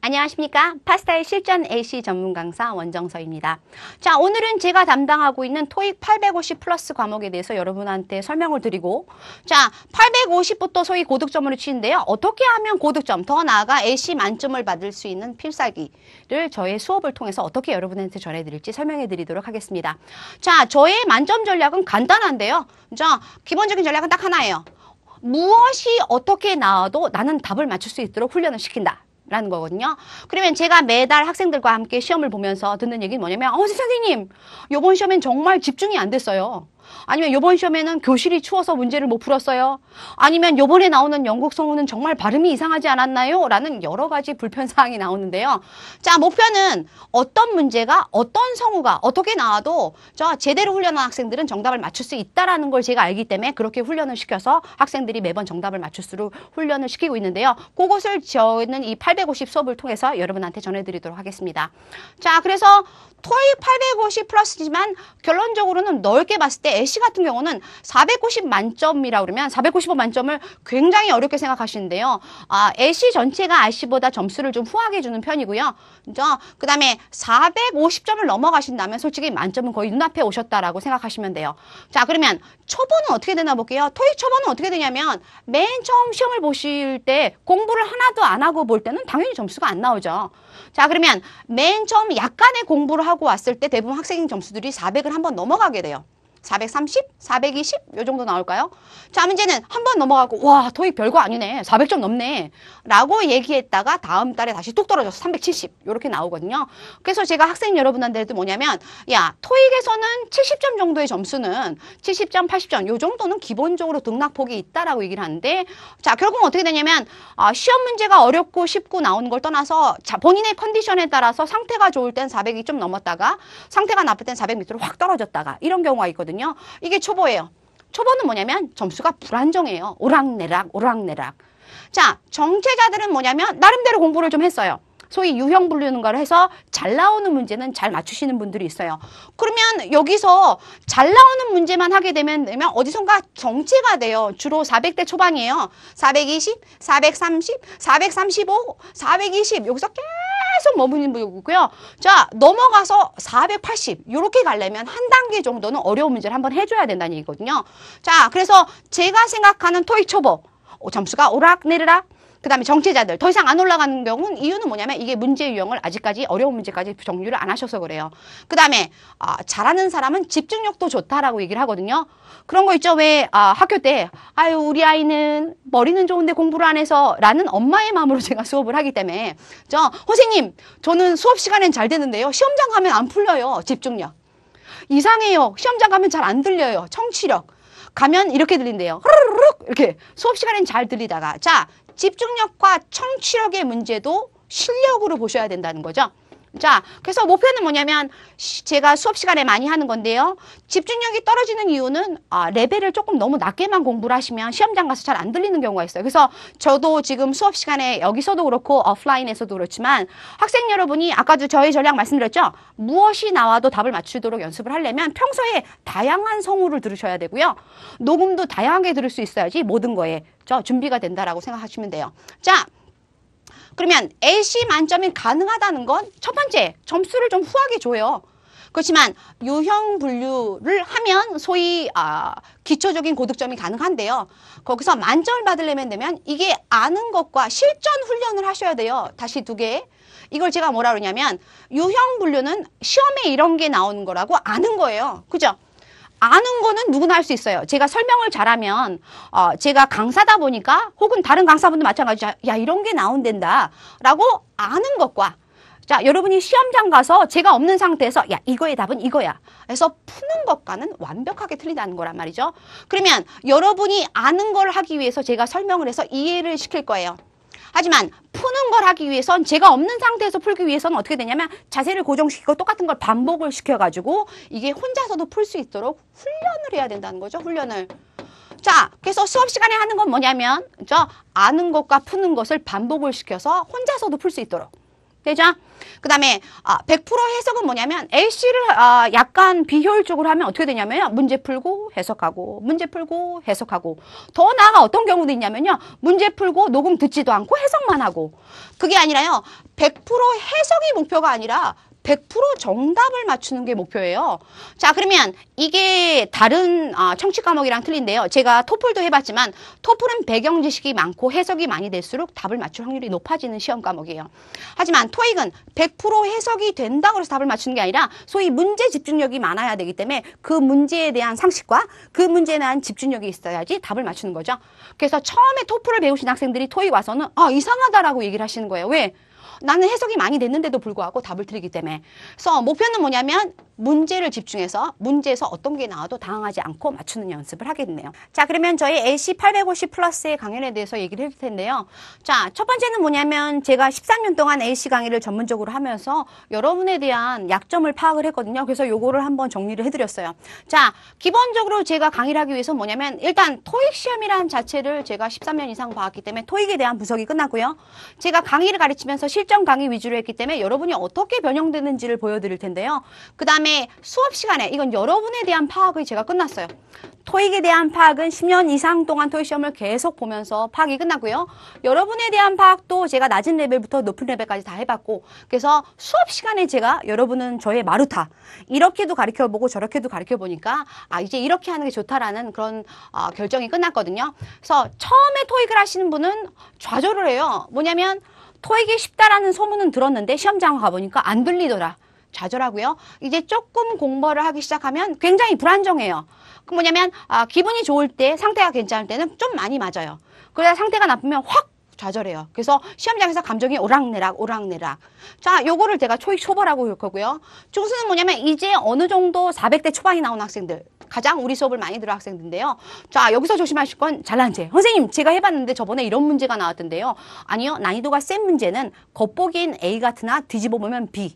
안녕하십니까. 파스타의 실전 AC 전문 강사 원정서입니다. 자, 오늘은 제가 담당하고 있는 토익 850 플러스 과목에 대해서 여러분한테 설명을 드리고, 자, 850부터 소위 고득점으로 치는데요. 어떻게 하면 고득점, 더 나아가 AC 만점을 받을 수 있는 필살기를 저의 수업을 통해서 어떻게 여러분한테 전해드릴지 설명해 드리도록 하겠습니다. 자, 저의 만점 전략은 간단한데요. 자, 기본적인 전략은 딱 하나예요. 무엇이 어떻게 나와도 나는 답을 맞출 수 있도록 훈련을 시킨다 라는 거거든요. 그러면 제가 매달 학생들과 함께 시험을 보면서 듣는 얘기는 뭐냐면, 선생님, 요번 시험엔 정말 집중이 안 됐어요. 아니면 요번 시험에는 교실이 추워서 문제를 못 풀었어요. 아니면 요번에 나오는 영국 성우는 정말 발음이 이상하지 않았나요? 라는 여러 가지 불편사항이 나오는데요. 자, 목표는 어떤 문제가 어떤 성우가 어떻게 나와도 제대로 훈련한 학생들은 정답을 맞출 수 있다라는 걸 제가 알기 때문에 그렇게 훈련을 시켜서 학생들이 매번 정답을 맞출수록 훈련을 시키고 있는데요. 그것을 저는 이 850 수업을 통해서 여러분한테 전해드리도록 하겠습니다. 자, 그래서 토익 850 플러스지만 결론적으로는 넓게 봤을 때 애쉬 같은 경우는 490 만점이라고 그러면 495 만점을 굉장히 어렵게 생각하시는데요. 애쉬 전체가 RC보다 점수를 좀 후하게 주는 편이고요. 그 다음에 450점을 넘어가신다면 솔직히 만점은 거의 눈앞에 오셨다라고 생각하시면 돼요. 자, 그러면 초보는 어떻게 되나 볼게요. 토익 초보는 어떻게 되냐면 맨 처음 시험을 보실 때 공부를 하나도 안 하고 볼 때는 당연히 점수가 안 나오죠. 자, 그러면 맨 처음 약간의 공부를 하고 왔을 때 대부분 학생 점수들이 400을 한번 넘어가게 돼요. 430, 420 요 정도 나올까요? 자, 문제는 한 번 넘어가고 와, 토익 별거 아니네. 400점 넘네. 라고 얘기했다가 다음 달에 다시 뚝 떨어져서 370 요렇게 나오거든요. 그래서 제가 학생 여러분한테도 뭐냐면, 야, 토익에서는 70점 정도의 점수는 70점, 80점 요 정도는 기본적으로 등락폭이 있다라고 얘기를 하는데, 자, 결국은 어떻게 되냐면 시험 문제가 어렵고 쉽고 나오는 걸 떠나서 본인의 컨디션에 따라서 상태가 좋을 땐 400이 좀 넘었다가 상태가 나쁠 땐 400 밑으로 확 떨어졌다가 이런 경우가 있거든요. 이게 초보예요. 초보는 뭐냐면 점수가 불안정해요. 오락내락, 오락내락. 자, 정체자들은 뭐냐면 나름대로 공부를 좀 했어요. 소위 유형 분류는가를 해서 잘 나오는 문제는 잘 맞추시는 분들이 있어요. 그러면 여기서 잘 나오는 문제만 하게 되면 어디선가 정체가 돼요. 주로 400대 초반이에요. 420, 430, 435, 420 여기서 계속 머무는 분이고요. 자, 넘어가서 480 이렇게 가려면 한 단계 정도는 어려운 문제를 한번 해줘야 된다는 얘기거든요. 자, 그래서 제가 생각하는 토익 초보 점수가 오락내리락, 그 다음에 정체자들 더 이상 안 올라가는 경우는 이유는 뭐냐면 이게 문제 유형을 아직까지 어려운 문제까지 정리를 안 하셔서 그래요. 그 다음에 잘하는 사람은 집중력도 좋다라고 얘기를 하거든요. 그런 거 있죠. 왜 학교 때 아유 우리 아이는 머리는 좋은데 공부를 안 해서 라는 엄마의 마음으로 제가 수업을 하기 때문에 선생님 저는 수업 시간엔 잘 되는데요. 시험장 가면 안 풀려요. 집중력. 이상해요. 시험장 가면 잘 안 들려요. 청취력. 가면 이렇게 들린대요. 흐르륵 이렇게 수업 시간엔 잘 들리다가 자, 집중력과 청취력의 문제도 실력으로 보셔야 된다는 거죠. 자, 그래서 목표는 뭐냐면 제가 수업 시간에 많이 하는 건데요. 집중력이 떨어지는 이유는 레벨을 조금 너무 낮게만 공부를 하시면 시험장 가서 잘 안 들리는 경우가 있어요. 그래서 저도 지금 수업 시간에 여기서도 그렇고 오프라인에서도 그렇지만 학생 여러분이 아까도 저희 전략 말씀드렸죠. 무엇이 나와도 답을 맞추도록 연습을 하려면 평소에 다양한 성우를 들으셔야 되고요. 녹음도 다양하게 들을 수 있어야지 모든 거에 준비가 된다라고 생각하시면 돼요. 자, 그러면 AC 만점이 가능하다는 건 첫 번째, 점수를 좀 후하게 줘요. 그렇지만 유형 분류를 하면 소위 기초적인 고득점이 가능한데요. 거기서 만점을 받으려면 이게 아는 것과 실전 훈련을 하셔야 돼요. 다시 두 개. 이걸 제가 뭐라 그러냐면 유형 분류는 시험에 이런 게 나오는 거라고 아는 거예요. 그죠? 아는 거는 누구나 할 수 있어요. 제가 설명을 잘하면 제가 강사다 보니까 혹은 다른 강사분도 마찬가지죠. 야, 이런 게 나온댄다 라고 아는 것과 자, 여러분이 시험장 가서 제가 없는 상태에서 야, 이거의 답은 이거야 해서 푸는 것과는 완벽하게 틀리다는 거란 말이죠. 그러면 여러분이 아는 걸 하기 위해서 제가 설명을 해서 이해를 시킬 거예요. 하지만 푸는 걸 하기 위해선 제가 없는 상태에서 풀기 위해서는 어떻게 되냐면 자세를 고정시키고 똑같은 걸 반복을 시켜가지고 이게 혼자서도 풀 수 있도록 훈련을 해야 된다는 거죠. 훈련을. 자, 그래서 수업 시간에 하는 건 뭐냐면 아는 것과 푸는 것을 반복을 시켜서 혼자서도 풀 수 있도록. 되죠? 그 다음에 100% 해석은 뭐냐면 LC를 약간 비효율적으로 하면 어떻게 되냐면요. 문제 풀고 해석하고 문제 풀고 해석하고 더 나아가 어떤 경우도 있냐면요. 문제 풀고 녹음 듣지도 않고 해석만 하고 그게 아니라요. 100% 해석이 목표가 아니라 100% 정답을 맞추는 게 목표예요. 자, 그러면 이게 다른 청취 과목이랑 틀린데요. 제가 토플도 해봤지만 토플은 배경 지식이 많고 해석이 많이 될수록 답을 맞출 확률이 높아지는 시험 과목이에요. 하지만 토익은 100% 해석이 된다고 해서 답을 맞추는 게 아니라 소위 문제 집중력이 많아야 되기 때문에 그 문제에 대한 상식과 그 문제에 대한 집중력이 있어야지 답을 맞추는 거죠. 그래서 처음에 토플을 배우신 학생들이 토익 와서는 이상하다라고 얘기를 하시는 거예요. 왜? 나는 해석이 많이 됐는데도 불구하고 답을 틀리기 때문에. 그래서 목표는 뭐냐면 문제를 집중해서 문제에서 어떤 게 나와도 당황하지 않고 맞추는 연습을 하겠네요. 자, 그러면 저희 LC 850 플러스의 강연에 대해서 얘기를 해볼 텐데요. 자, 첫 번째는 뭐냐면 제가 13년 동안 LC 강의를 전문적으로 하면서 여러분에 대한 약점을 파악을 했거든요. 그래서 요거를 한번 정리를 해드렸어요. 자, 기본적으로 제가 강의를 하기 위해서 뭐냐면 일단 토익 시험이라는 자체를 제가 13년 이상 봐왔기 때문에 토익에 대한 분석이 끝났고요. 제가 강의를 가르치면서 실전 강의 위주로 했기 때문에 여러분이 어떻게 변형되는지를 보여드릴 텐데요. 그 다음에 수업 시간에 이건 여러분에 대한 파악이 제가 끝났어요. 토익에 대한 파악은 10년 이상 동안 토익 시험을 계속 보면서 파악이 끝났고요. 여러분에 대한 파악도 제가 낮은 레벨부터 높은 레벨까지 다 해봤고 그래서 수업 시간에 제가 여러분은 저의 마루타 이렇게도 가르쳐보고 저렇게도 가르쳐보니까 이제 이렇게 하는 게 좋다라는 그런 결정이 끝났거든요. 그래서 처음에 토익을 하시는 분은 좌절을 해요. 뭐냐면 토익이 쉽다라는 소문은 들었는데 시험장 가보니까 안 들리더라. 좌절하고요. 이제 조금 공부를 하기 시작하면 굉장히 불안정해요. 그 뭐냐면 기분이 좋을 때 상태가 괜찮을 때는 좀 많이 맞아요. 그래야 상태가 나쁘면 확 좌절해요. 그래서 시험장에서 감정이 오락내락 오락내락. 자, 요거를 제가 토익 초보라고 할 거고요. 중수는 뭐냐면 이제 어느 정도 400대 초반이 나온 학생들. 가장 우리 수업을 많이 들은 학생들인데요. 자, 여기서 조심하실 건 잘난 체. 선생님, 제가 해봤는데 저번에 이런 문제가 나왔던데요. 아니요, 난이도가 센 문제는 겉보기엔 A 같으나 뒤집어 보면 B.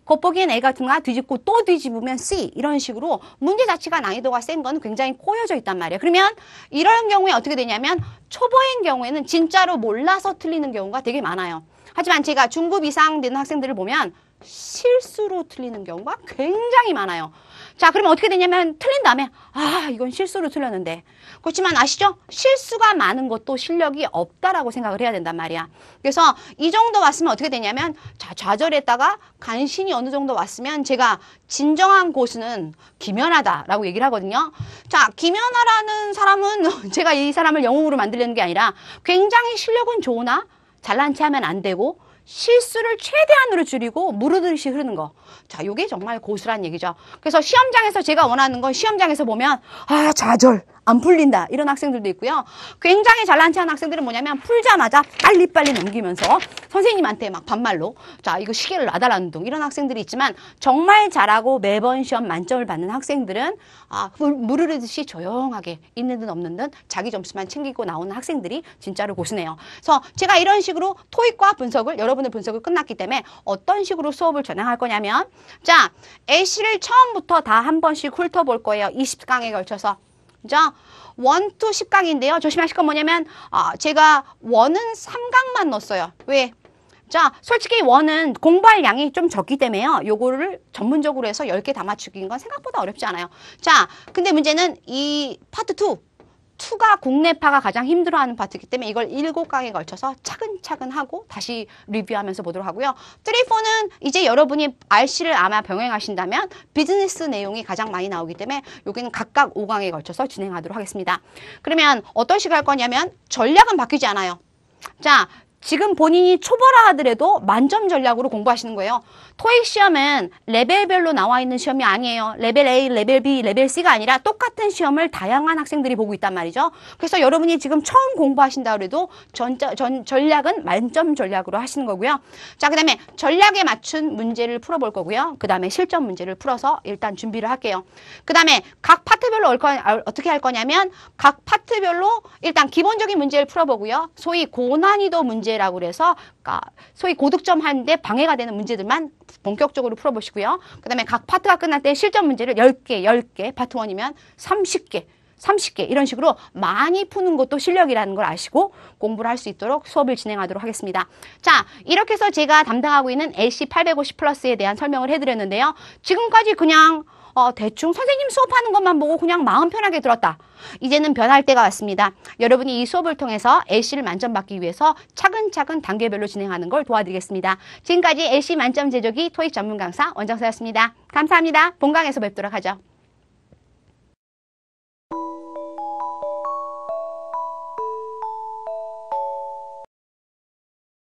겉보기엔 A 같은 거 뒤집고 또 뒤집으면 C 이런 식으로 문제 자체가 난이도가 센 건 굉장히 꼬여져 있단 말이에요. 그러면 이런 경우에 어떻게 되냐면 초보인 경우에는 진짜로 몰라서 틀리는 경우가 되게 많아요. 하지만 제가 중급 이상 되는 학생들을 보면 실수로 틀리는 경우가 굉장히 많아요. 자, 그러면 어떻게 되냐면 틀린 다음에 이건 실수로 틀렸는데 그렇지만 아시죠? 실수가 많은 것도 실력이 없다라고 생각을 해야 된단 말이야. 그래서 이 정도 왔으면 어떻게 되냐면 좌절했다가 간신히 어느 정도 왔으면 제가 진정한 고수는 김연아다라고 얘기를 하거든요. 자, 김연아라는 사람은 제가 이 사람을 영웅으로 만들려는 게 아니라 굉장히 실력은 좋으나 잘난 체 하면 안 되고 실수를 최대한으로 줄이고 무르듯이 흐르는 거. 자, 요게 정말 고수란 얘기죠. 그래서 시험장에서 제가 원하는 건 시험장에서 보면 좌절 안 풀린다 이런 학생들도 있고요. 굉장히 잘난 체한 학생들은 뭐냐면 풀자마자 빨리빨리 넘기면서 선생님한테 막 반말로 자, 이거 시계를 놔달라는 둥 이런 학생들이 있지만 정말 잘하고 매번 시험 만점을 받는 학생들은 무르르듯이 조용하게 있는 듯 없는 듯 자기 점수만 챙기고 나오는 학생들이 진짜로 고수네요. 그래서 제가 이런 식으로 토익과 분석을 여러분의 분석을 끝났기 때문에 어떤 식으로 수업을 전행할 거냐면 자, LC를 처음부터 다 한 번씩 훑어볼 거예요. 20강에 걸쳐서. 그죠? 1, 2, 10강인데요. 조심하실 건 뭐냐면 제가 1은 3강만 넣었어요. 왜? 자, 솔직히 1은 공부할 양이 좀 적기 때문에요. 요거를 전문적으로 해서 10개 다 맞추기인 건 생각보다 어렵지 않아요. 자, 근데 문제는 이 파트 2가 국내파가 가장 힘들어하는 파트이기 때문에 이걸 7강에 걸쳐서 차근차근 하고 다시 리뷰하면서 보도록 하고요. 3, 4는 이제 여러분이 RC를 아마 병행하신다면 비즈니스 내용이 가장 많이 나오기 때문에 여기는 각각 5강에 걸쳐서 진행하도록 하겠습니다. 그러면 어떤 식으로 할 거냐면 전략은 바뀌지 않아요. 자, 지금 본인이 초보라 하더라도 만점 전략으로 공부하시는 거예요. 토익 시험은 레벨별로 나와 있는 시험이 아니에요. 레벨 A, 레벨 B, 레벨 C가 아니라 똑같은 시험을 다양한 학생들이 보고 있단 말이죠. 그래서 여러분이 지금 처음 공부하신다 그래도 전략은 만점 전략으로 하시는 거고요. 자, 그 다음에 전략에 맞춘 문제를 풀어볼 거고요. 그 다음에 실전 문제를 풀어서 일단 준비를 할게요. 그 다음에 각 파트별로 어떻게 할 거냐면 각 파트별로 일단 기본적인 문제를 풀어보고요. 소위 고난이도 문제라고 그래서 소위 고득점 하는데 방해가 되는 문제들만 본격적으로 풀어보시고요. 그 다음에 각 파트가 끝날 때 실전 문제를 10개, 파트 1이면 30개. 30개 이런 식으로 많이 푸는 것도 실력이라는 걸 아시고 공부를 할 수 있도록 수업을 진행하도록 하겠습니다. 자, 이렇게 해서 제가 담당하고 있는 LC 850 플러스에 대한 설명을 해드렸는데요. 지금까지 그냥 대충 선생님 수업하는 것만 보고 그냥 마음 편하게 들었다. 이제는 변할 때가 왔습니다. 여러분이 이 수업을 통해서 LC를 만점받기 위해서 차근차근 단계별로 진행하는 걸 도와드리겠습니다. 지금까지 LC 만점 제조기 토익 전문 강사 원정서였습니다. 감사합니다. 본강에서 뵙도록 하죠.